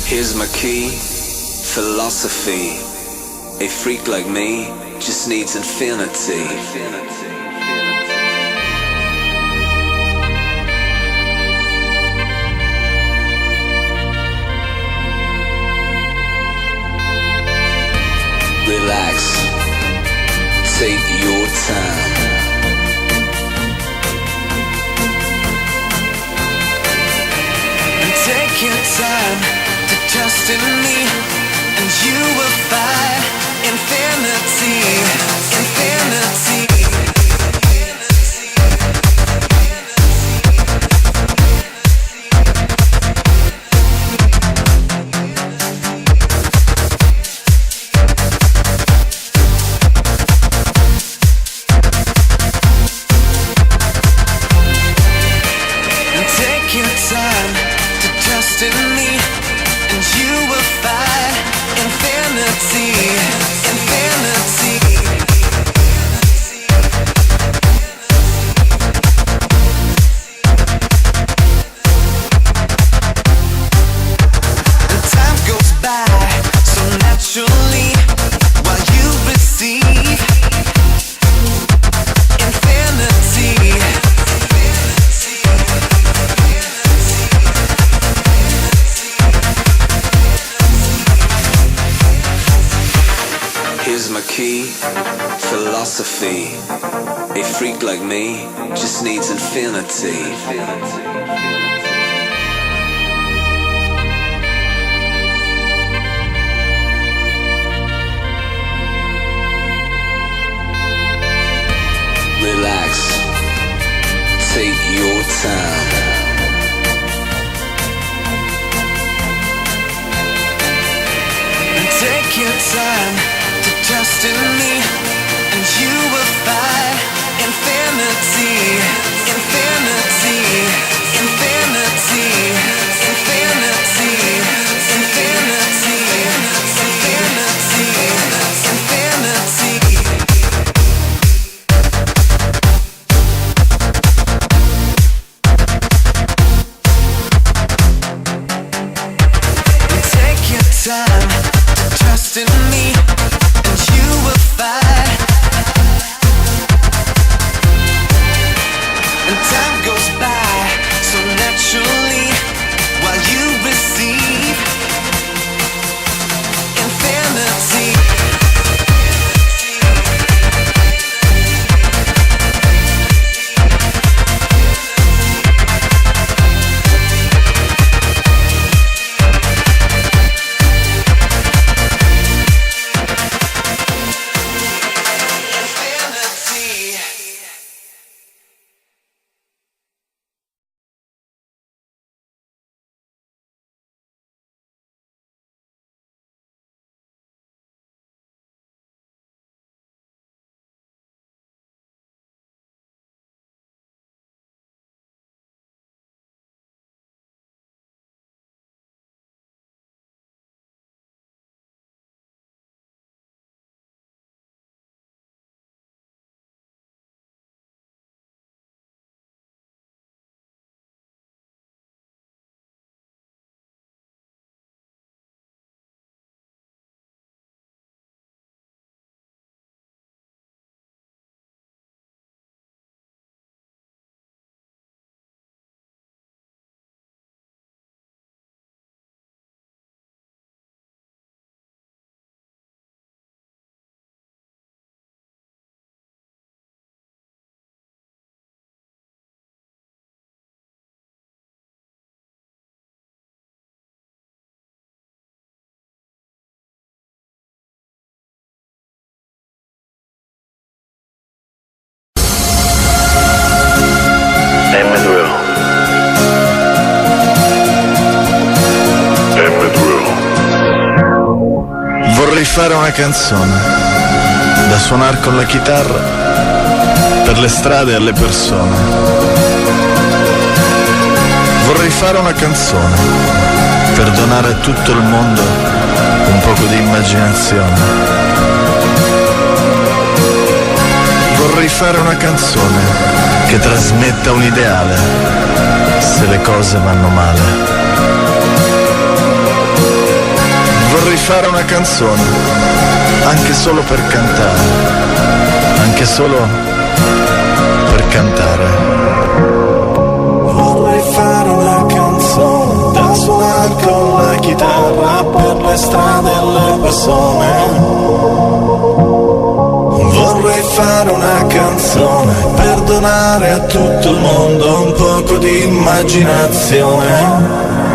Here's my key, philosophy. A freak like me just needs infinity. Relax, take your time. And take your time to trust in me, and you will find infinity, infinity. Philosophy. A freak like me just needs infinity. Relax, take your time. And take your time to trust in me, and you will find infinity, infinity, infinity, infinity, infinity, infinity, and take your time to trust in me, and you will find. And time goes by so naturally while you receive infinity. Vorrei fare una canzone da suonare con la chitarra per le strade e alle persone. Vorrei fare una canzone per donare a tutto il mondo un poco di immaginazione. Vorrei fare una canzone che trasmetta un ideale se le cose vanno male. fare una canzone, anche solo per cantare, anche solo per cantare. Vorrei fare una canzone da suonare con la chitarra per le strade e le persone. Vorrei fare una canzone per donare a tutto il mondo un poco di immaginazione.